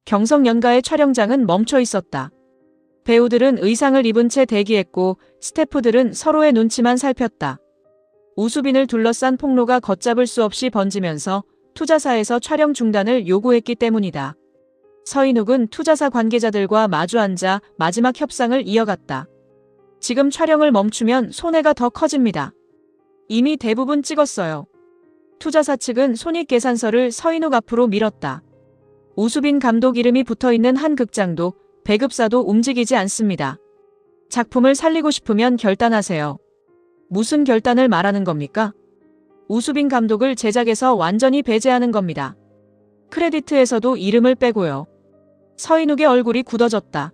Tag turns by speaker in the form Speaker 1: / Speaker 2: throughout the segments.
Speaker 1: 경성연가의 촬영장은 멈춰 있었다. 배우들은 의상을 입은 채 대기했고 스태프들은 서로의 눈치만 살폈다. 우수빈을 둘러싼 폭로가 걷잡을 수 없이 번지면서 투자사에서 촬영 중단을 요구했기 때문이다. 서인욱은 투자사 관계자들과 마주 앉아 마지막 협상을 이어갔다. 지금 촬영을 멈추면 손해가 더 커집니다. 이미 대부분 찍었어요. 투자사 측은 손익계산서를 서인욱 앞으로 밀었다. 우수빈 감독 이름이 붙어있는 한 극장도 배급사도 움직이지 않습니다. 작품을 살리고 싶으면 결단하세요. 무슨 결단을 말하는 겁니까? 우수빈 감독을 제작에서 완전히 배제하는 겁니다. 크레디트에서도 이름을 빼고요. 서인욱의 얼굴이 굳어졌다.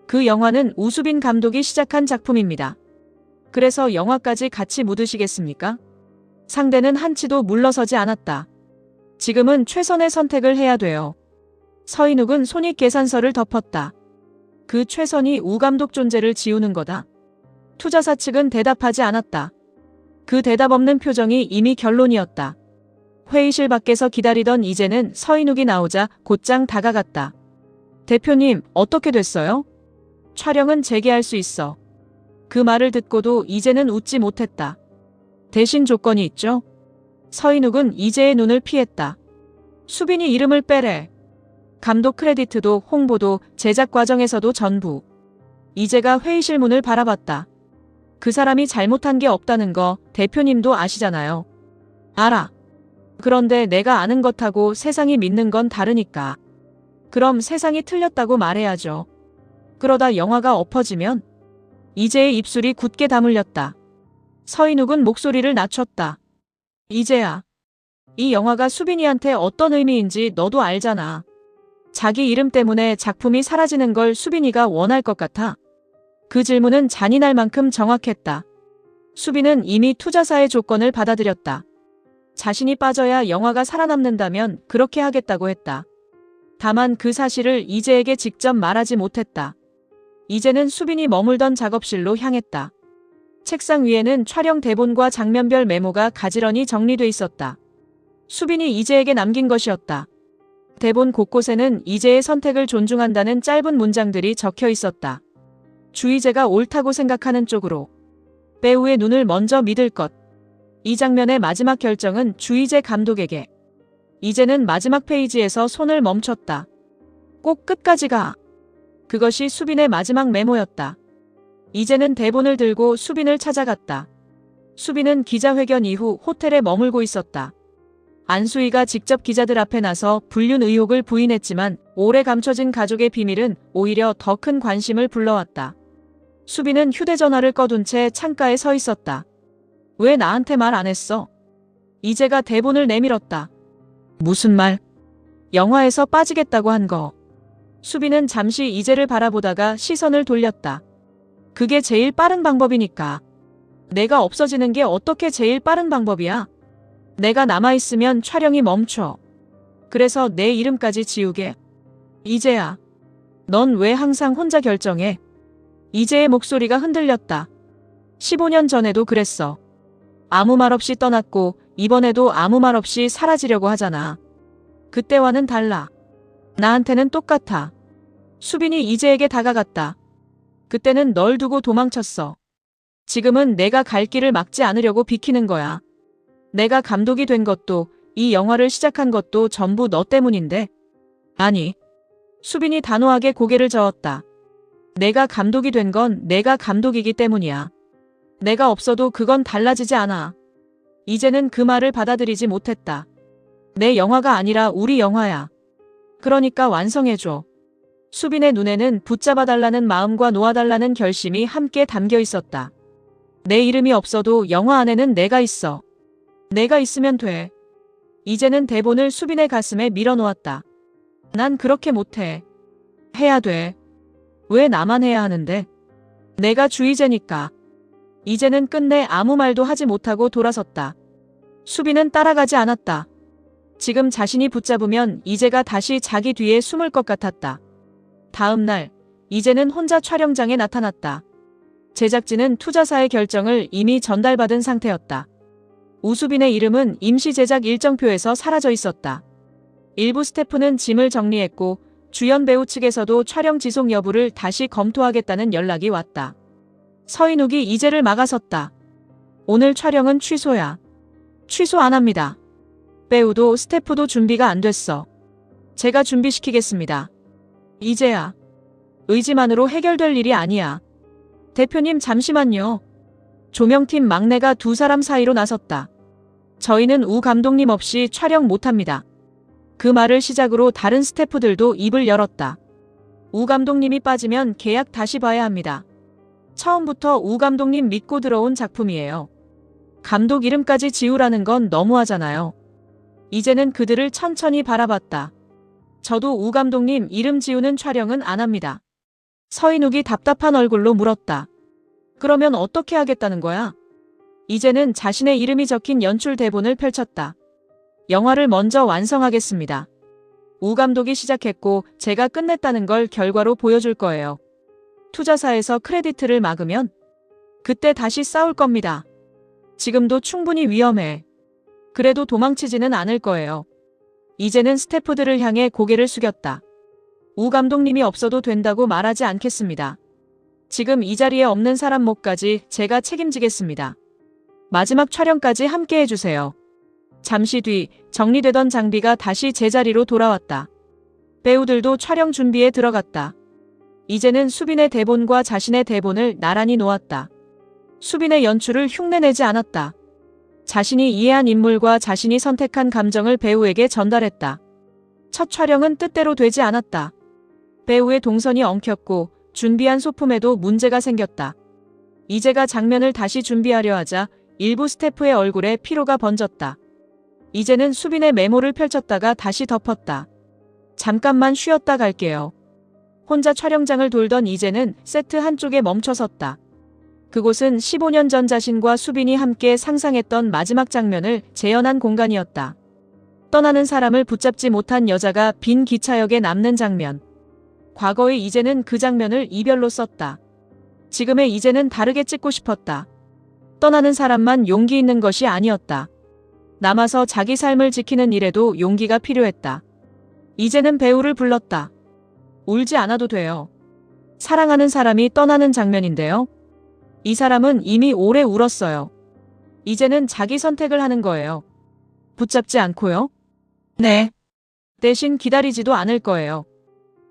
Speaker 1: 그 영화는 우수빈 감독이 시작한 작품입니다. 그래서 영화까지 같이 묻으시겠습니까? 상대는 한치도 물러서지 않았다. 지금은 최선의 선택을 해야 돼요. 서인욱은 손익계산서를 덮었다. 그 최선이 우 감독 존재를 지우는 거다. 투자사 측은 대답하지 않았다. 그 대답 없는 표정이 이미 결론이었다. 회의실 밖에서 기다리던 이제는 서인욱이 나오자 곧장 다가갔다. 대표님, 어떻게 됐어요? 촬영은 재개할 수 있어. 그 말을 듣고도 이제는 웃지 못했다. 대신 조건이 있죠? 서인욱은 이제의 눈을 피했다. 수빈이 이름을 빼래. 감독 크레디트도 홍보도 제작 과정에서도 전부. 이제가 회의실 문을 바라봤다. 그 사람이 잘못한 게 없다는 거 대표님도 아시잖아요. 알아. 그런데 내가 아는 것하고 세상이 믿는 건 다르니까. 그럼 세상이 틀렸다고 말해야죠. 그러다 영화가 엎어지면? 이제의 입술이 굳게 다물렸다. 서인욱은 목소리를 낮췄다. 이제야. 이 영화가 수빈이한테 어떤 의미인지 너도 알잖아. 자기 이름 때문에 작품이 사라지는 걸 수빈이가 원할 것 같아? 그 질문은 잔인할 만큼 정확했다. 수빈은 이미 투자사의 조건을 받아들였다. 자신이 빠져야 영화가 살아남는다면 그렇게 하겠다고 했다. 다만 그 사실을 이재에게 직접 말하지 못했다. 이제는 수빈이 머물던 작업실로 향했다. 책상 위에는 촬영 대본과 장면별 메모가 가지런히 정리돼 있었다. 수빈이 이재에게 남긴 것이었다. 대본 곳곳에는 이재의 선택을 존중한다는 짧은 문장들이 적혀 있었다. 주의재가 옳다고 생각하는 쪽으로. 배우의 눈을 먼저 믿을 것. 이 장면의 마지막 결정은 주의재 감독에게. 이제는 마지막 페이지에서 손을 멈췄다. 꼭 끝까지 가. 그것이 수빈의 마지막 메모였다. 이제는 대본을 들고 수빈을 찾아갔다. 수빈은 기자회견 이후 호텔에 머물고 있었다. 안수희가 직접 기자들 앞에 나서 불륜 의혹을 부인했지만 오래 감춰진 가족의 비밀은 오히려 더 큰 관심을 불러왔다. 수빈은 휴대전화를 꺼둔 채 창가에 서 있었다. 왜 나한테 말 안 했어? 이재가 대본을 내밀었다. 무슨 말? 영화에서 빠지겠다고 한 거. 수빈은 잠시 이재를 바라보다가 시선을 돌렸다. 그게 제일 빠른 방법이니까. 내가 없어지는 게 어떻게 제일 빠른 방법이야? 내가 남아있으면 촬영이 멈춰. 그래서 내 이름까지 지우게. 이재야. 넌 왜 항상 혼자 결정해? 이재의 목소리가 흔들렸다. 15년 전에도 그랬어. 아무 말 없이 떠났고 이번에도 아무 말 없이 사라지려고 하잖아. 그때와는 달라. 나한테는 똑같아. 수빈이 이재에게 다가갔다. 그때는 널 두고 도망쳤어. 지금은 내가 갈 길을 막지 않으려고 비키는 거야. 내가 감독이 된 것도 이 영화를 시작한 것도 전부 너 때문인데. 아니. 수빈이 단호하게 고개를 저었다. 내가 감독이 된 건 내가 감독이기 때문이야. 내가 없어도 그건 달라지지 않아. 이제는 그 말을 받아들이지 못했다. 내 영화가 아니라 우리 영화야. 그러니까 완성해줘. 수빈의 눈에는 붙잡아달라는 마음과 놓아달라는 결심이 함께 담겨 있었다. 내 이름이 없어도 영화 안에는 내가 있어. 내가 있으면 돼. 이제는 대본을 수빈의 가슴에 밀어놓았다. 난 그렇게 못해. 해야 돼. 왜 나만 해야 하는데? 내가 주의제니까. 이제는 끝내 아무 말도 하지 못하고 돌아섰다. 수빈은 따라가지 않았다. 지금 자신이 붙잡으면 이재가 다시 자기 뒤에 숨을 것 같았다. 다음 날, 이재는 혼자 촬영장에 나타났다. 제작진은 투자사의 결정을 이미 전달받은 상태였다. 우수빈의 이름은 임시 제작 일정표에서 사라져 있었다. 일부 스태프는 짐을 정리했고 주연 배우 측에서도 촬영 지속 여부를 다시 검토하겠다는 연락이 왔다. 서인욱이 이제를 막아섰다. 오늘 촬영은 취소야. 취소 안 합니다. 배우도 스태프도 준비가 안 됐어. 제가 준비시키겠습니다. 이제야. 의지만으로 해결될 일이 아니야. 대표님 잠시만요. 조명팀 막내가 두 사람 사이로 나섰다. 저희는 우 감독님 없이 촬영 못합니다. 그 말을 시작으로 다른 스태프들도 입을 열었다. 우 감독님이 빠지면 계약 다시 봐야 합니다. 처음부터 우 감독님 믿고 들어온 작품이에요. 감독 이름까지 지우라는 건 너무하잖아요. 이제는 그들을 천천히 바라봤다. 저도 우 감독님 이름 지우는 촬영은 안 합니다. 서인욱이 답답한 얼굴로 물었다. 그러면 어떻게 하겠다는 거야? 이제는 자신의 이름이 적힌 연출 대본을 펼쳤다. 영화를 먼저 완성하겠습니다. 우 감독이 시작했고 제가 끝냈다는 걸 결과로 보여줄 거예요. 투자사에서 크레디트를 막으면 그때 다시 싸울 겁니다. 지금도 충분히 위험해. 그래도 도망치지는 않을 거예요. 이제는 스태프들을 향해 고개를 숙였다. 우 감독님이 없어도 된다고 말하지 않겠습니다. 지금 이 자리에 없는 사람 몫까지 제가 책임지겠습니다. 마지막 촬영까지 함께 해주세요. 잠시 뒤 정리되던 장비가 다시 제자리로 돌아왔다. 배우들도 촬영 준비에 들어갔다. 이제는 수빈의 대본과 자신의 대본을 나란히 놓았다. 수빈의 연출을 흉내내지 않았다. 자신이 이해한 인물과 자신이 선택한 감정을 배우에게 전달했다. 첫 촬영은 뜻대로 되지 않았다. 배우의 동선이 엉켰고 준비한 소품에도 문제가 생겼다. 이제가 장면을 다시 준비하려 하자 일부 스태프의 얼굴에 피로가 번졌다. 이제는 수빈의 메모를 펼쳤다가 다시 덮었다. 잠깐만 쉬었다 갈게요. 혼자 촬영장을 돌던 이제는 세트 한쪽에 멈춰섰다. 그곳은 15년 전 자신과 수빈이 함께 상상했던 마지막 장면을 재현한 공간이었다. 떠나는 사람을 붙잡지 못한 여자가 빈 기차역에 남는 장면. 과거의 이제는 그 장면을 이별로 썼다. 지금의 이제는 다르게 찍고 싶었다. 떠나는 사람만 용기 있는 것이 아니었다. 남아서 자기 삶을 지키는 일에도 용기가 필요했다. 이제는 배우를 불렀다. 울지 않아도 돼요. 사랑하는 사람이 떠나는 장면인데요. 이 사람은 이미 오래 울었어요. 이제는 자기 선택을 하는 거예요. 붙잡지 않고요. 네. 대신 기다리지도 않을 거예요.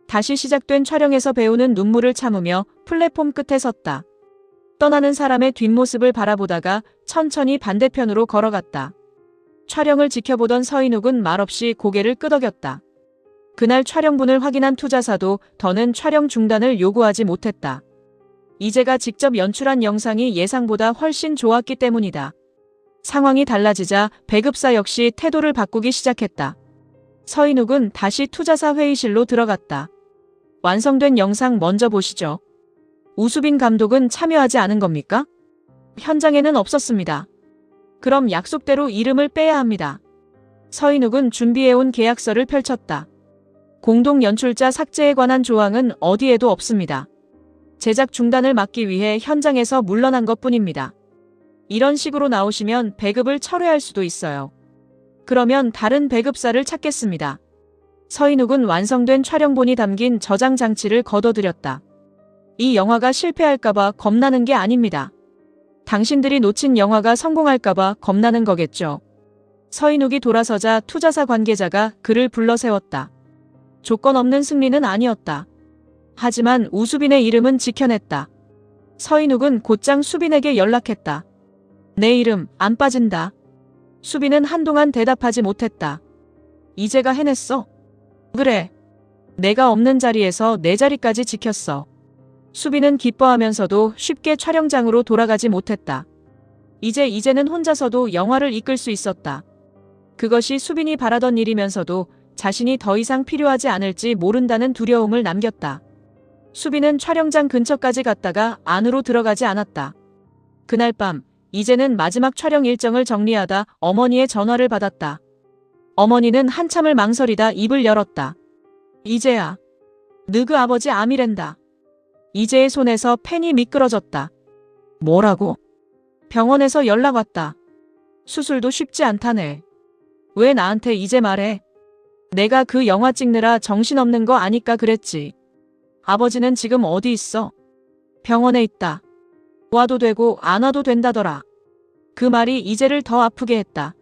Speaker 1: 다시 시작된 촬영에서 배우는 눈물을 참으며 플랫폼 끝에 섰다. 떠나는 사람의 뒷모습을 바라보다가 천천히 반대편으로 걸어갔다. 촬영을 지켜보던 서인욱은 말없이 고개를 끄덕였다. 그날 촬영분을 확인한 투자사도 더는 촬영 중단을 요구하지 못했다. 이제가 직접 연출한 영상이 예상보다 훨씬 좋았기 때문이다. 상황이 달라지자 배급사 역시 태도를 바꾸기 시작했다. 서인욱은 다시 투자사 회의실로 들어갔다. 완성된 영상 먼저 보시죠. 우수빈 감독은 참여하지 않은 겁니까? 현장에는 없었습니다. 그럼 약속대로 이름을 빼야 합니다. 서인욱은 준비해온 계약서를 펼쳤다. 공동 연출자 삭제에 관한 조항은 어디에도 없습니다. 제작 중단을 막기 위해 현장에서 물러난 것뿐입니다. 이런 식으로 나오시면 배급을 철회할 수도 있어요. 그러면 다른 배급사를 찾겠습니다. 서인욱은 완성된 촬영본이 담긴 저장 장치를 걷어들였다. 이 영화가 실패할까봐 겁나는 게 아닙니다. 당신들이 놓친 영화가 성공할까봐 겁나는 거겠죠. 서인욱이 돌아서자 투자사 관계자가 그를 불러 세웠다. 조건 없는 승리는 아니었다. 하지만 우수빈의 이름은 지켜냈다. 서인욱은 곧장 수빈에게 연락했다. 내 이름 안 빠진다. 수빈은 한동안 대답하지 못했다. 이제가 해냈어. 그래. 내가 없는 자리에서 내 자리까지 지켰어. 수빈은 기뻐하면서도 쉽게 촬영장으로 돌아가지 못했다. 이제는 혼자서도 영화를 이끌 수 있었다. 그것이 수빈이 바라던 일이면서도 자신이 더 이상 필요하지 않을지 모른다는 두려움을 남겼다. 수빈은 촬영장 근처까지 갔다가 안으로 들어가지 않았다. 그날 밤 이제는 마지막 촬영 일정을 정리하다 어머니의 전화를 받았다. 어머니는 한참을 망설이다 입을 열었다. 이제야. 너그 아버지 암이랜다. 이제의 손에서 펜이 미끄러졌다. 뭐라고? 병원에서 연락 왔다. 수술도 쉽지 않다네. 왜 나한테 이제 말해? 내가 그 영화 찍느라 정신없는 거 아니까 그랬지. 아버지는 지금 어디 있어? 병원에 있다. 와도 되고 안 와도 된다더라. 그 말이 이제를 더 아프게 했다.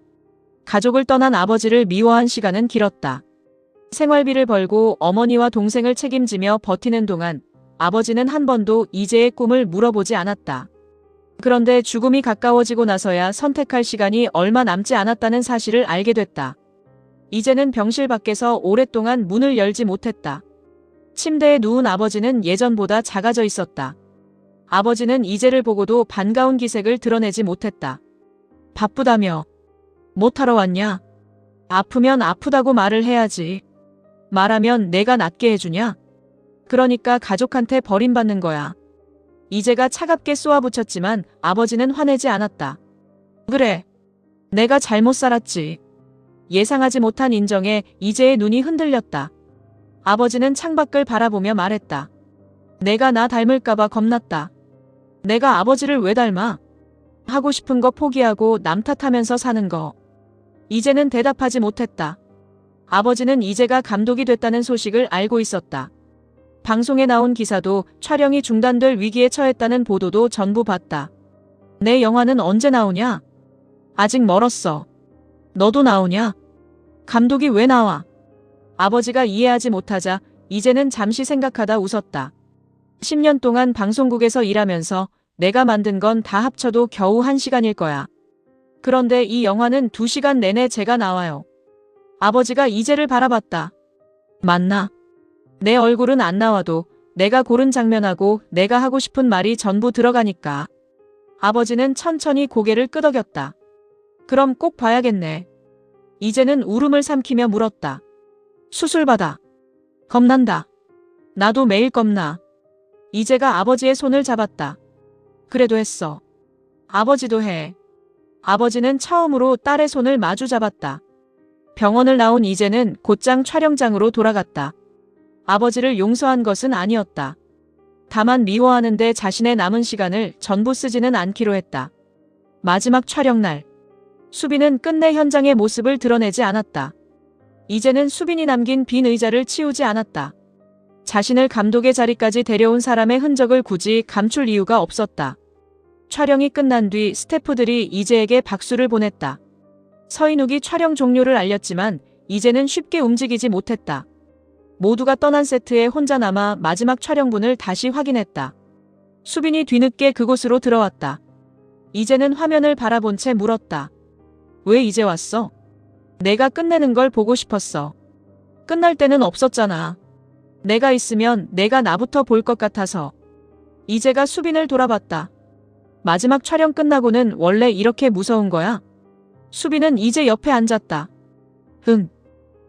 Speaker 1: 가족을 떠난 아버지를 미워한 시간은 길었다. 생활비를 벌고 어머니와 동생을 책임지며 버티는 동안 아버지는 한 번도 이제의 꿈을 물어보지 않았다. 그런데 죽음이 가까워지고 나서야 선택할 시간이 얼마 남지 않았다는 사실을 알게 됐다. 이제는 병실 밖에서 오랫동안 문을 열지 못했다. 침대에 누운 아버지는 예전보다 작아져 있었다. 아버지는 이제를 보고도 반가운 기색을 드러내지 못했다. 바쁘다며. 못하러 왔냐? 아프면 아프다고 말을 해야지. 말하면 내가 낫게 해주냐? 그러니까 가족한테 버림받는 거야. 이제가 차갑게 쏘아붙였지만 아버지는 화내지 않았다. 그래. 내가 잘못 살았지. 예상하지 못한 인정에 이제의 눈이 흔들렸다. 아버지는 창밖을 바라보며 말했다. 내가 나 닮을까봐 겁났다. 내가 아버지를 왜 닮아? 하고 싶은 거 포기하고 남 탓하면서 사는 거. 이제는 대답하지 못했다. 아버지는 이제가 감독이 됐다는 소식을 알고 있었다. 방송에 나온 기사도 촬영이 중단될 위기에 처했다는 보도도 전부 봤다. 내 영화는 언제 나오냐? 아직 멀었어. 너도 나오냐? 감독이 왜 나와? 아버지가 이해하지 못하자 이제는 잠시 생각하다 웃었다. 10년 동안 방송국에서 일하면서 내가 만든 건 다 합쳐도 겨우 1시간일 거야. 그런데 이 영화는 2시간 내내 제가 나와요. 아버지가 이제를 바라봤다. 맞나? 내 얼굴은 안 나와도 내가 고른 장면하고 내가 하고 싶은 말이 전부 들어가니까. 아버지는 천천히 고개를 끄덕였다. 그럼 꼭 봐야겠네. 이제는 울음을 삼키며 물었다. 수술받아. 겁난다. 나도 매일 겁나. 이제가 아버지의 손을 잡았다. 그래도 했어. 아버지도 해. 아버지는 처음으로 딸의 손을 마주 잡았다. 병원을 나온 이제는 곧장 촬영장으로 돌아갔다. 아버지를 용서한 것은 아니었다. 다만 미워하는데 자신의 남은 시간을 전부 쓰지는 않기로 했다. 마지막 촬영날. 수빈은 끝내 현장의 모습을 드러내지 않았다. 이제는 수빈이 남긴 빈 의자를 치우지 않았다. 자신을 감독의 자리까지 데려온 사람의 흔적을 굳이 감출 이유가 없었다. 촬영이 끝난 뒤 스태프들이 이제에게 박수를 보냈다. 서인욱이 촬영 종료를 알렸지만 이제는 쉽게 움직이지 못했다. 모두가 떠난 세트에 혼자 남아 마지막 촬영분을 다시 확인했다. 수빈이 뒤늦게 그곳으로 들어왔다. 이제는 화면을 바라본 채 물었다. 왜 이제 왔어? 내가 끝내는 걸 보고 싶었어. 끝날 때는 없었잖아. 내가 있으면 내가 나부터 볼 것 같아서. 이제가 수빈을 돌아봤다. 마지막 촬영 끝나고는 원래 이렇게 무서운 거야? 수빈은 이제 옆에 앉았다.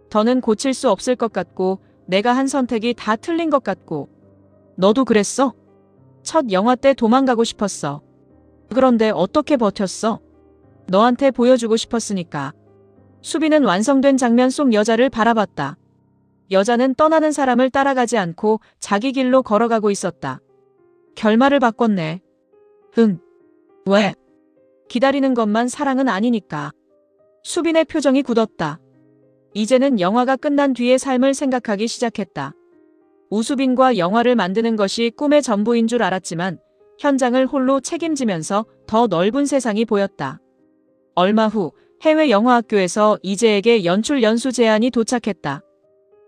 Speaker 1: 더는 고칠 수 없을 것 같고 내가 한 선택이 다 틀린 것 같고. 너도 그랬어? 첫 영화 때 도망가고 싶었어. 그런데 어떻게 버텼어? 너한테 보여주고 싶었으니까. 수빈은 완성된 장면 속 여자를 바라봤다. 여자는 떠나는 사람을 따라가지 않고 자기 길로 걸어가고 있었다. 결말을 바꿨네. 왜? 기다리는 것만 사랑은 아니니까. 수빈의 표정이 굳었다. 이제는 영화가 끝난 뒤의 삶을 생각하기 시작했다. 우수빈과 영화를 만드는 것이 꿈의 전부인 줄 알았지만 현장을 홀로 책임지면서 더 넓은 세상이 보였다. 얼마 후 해외 영화학교에서 이제에게 연출 연수 제안이 도착했다.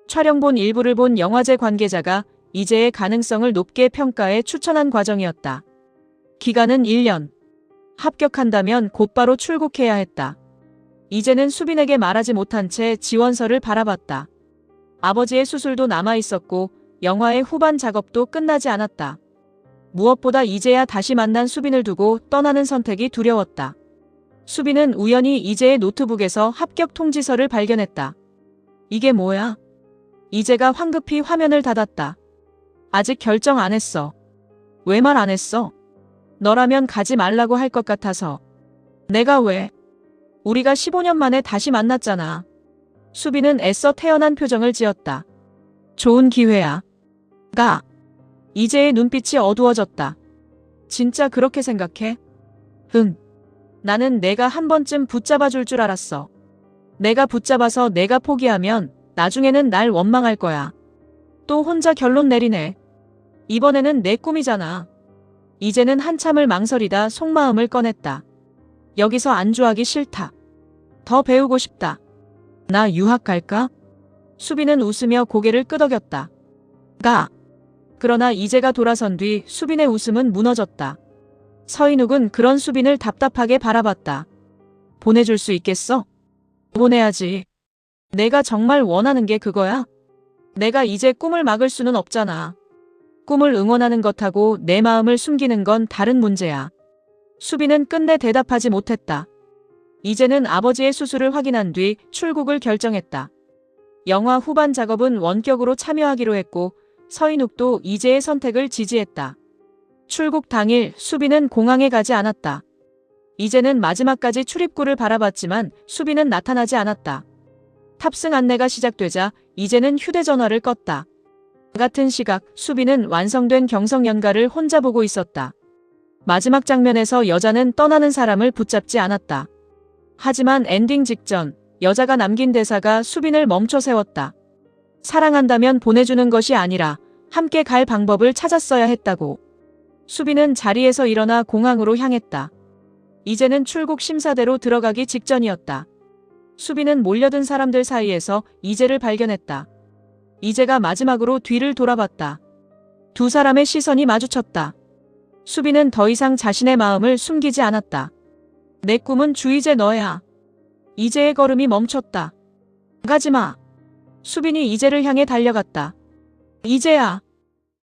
Speaker 1: 촬영본 일부를 본 영화제 관계자가 이제의 가능성을 높게 평가해 추천한 과정이었다. 기간은 1년. 합격한다면 곧바로 출국해야 했다. 이제는 수빈에게 말하지 못한 채 지원서를 바라봤다. 아버지의 수술도 남아있었고 영화의 후반 작업도 끝나지 않았다. 무엇보다 이제야 다시 만난 수빈을 두고 떠나는 선택이 두려웠다. 수빈은 우연히 이제의 노트북에서 합격 통지서를 발견했다. 이게 뭐야? 이제가 황급히 화면을 닫았다. 아직 결정 안 했어. 왜 말 안 했어? 너라면 가지 말라고 할 것 같아서. 내가 왜? 우리가 15년 만에 다시 만났잖아. 수빈은 애써 태연한 표정을 지었다. 좋은 기회야. 가. 이제의 눈빛이 어두워졌다. 진짜 그렇게 생각해? 나는 내가 한 번쯤 붙잡아 줄 줄 알았어. 내가 붙잡아서 내가 포기하면 나중에는 날 원망할 거야. 또 혼자 결론 내리네. 이번에는 내 꿈이잖아. 이제는 한참을 망설이다 속마음을 꺼냈다. 여기서 안주하기 싫다. 더 배우고 싶다. 나 유학 갈까? 수빈은 웃으며 고개를 끄덕였다. 가. 그러나 이제가 돌아선 뒤 수빈의 웃음은 무너졌다. 서인욱은 그런 수빈을 답답하게 바라봤다. 보내줄 수 있겠어? 보내야지. 내가 정말 원하는 게 그거야? 내가 이제 꿈을 막을 수는 없잖아. 꿈을 응원하는 것하고 내 마음을 숨기는 건 다른 문제야. 수빈은 끝내 대답하지 못했다. 이제는 아버지의 수술을 확인한 뒤 출국을 결정했다. 영화 후반 작업은 원격으로 참여하기로 했고 서인욱도 이제의 선택을 지지했다. 출국 당일 수빈은 공항에 가지 않았다. 이제는 마지막까지 출입구를 바라봤지만 수빈은 나타나지 않았다. 탑승 안내가 시작되자 이제는 휴대전화를 껐다. 같은 시각 수빈은 완성된 경성연가를 혼자 보고 있었다. 마지막 장면에서 여자는 떠나는 사람을 붙잡지 않았다. 하지만 엔딩 직전 여자가 남긴 대사가 수빈을 멈춰 세웠다. 사랑한다면 보내주는 것이 아니라 함께 갈 방법을 찾았어야 했다고. 수빈은 자리에서 일어나 공항으로 향했다. 이제는 출국 심사대로 들어가기 직전이었다. 수빈은 몰려든 사람들 사이에서 이제를 발견했다. 이제가 마지막으로 뒤를 돌아봤다. 두 사람의 시선이 마주쳤다. 수빈은 더 이상 자신의 마음을 숨기지 않았다. 내 꿈은 주이제 너야. 이제의 걸음이 멈췄다. 가지마. 수빈이 이제를 향해 달려갔다. 이제야.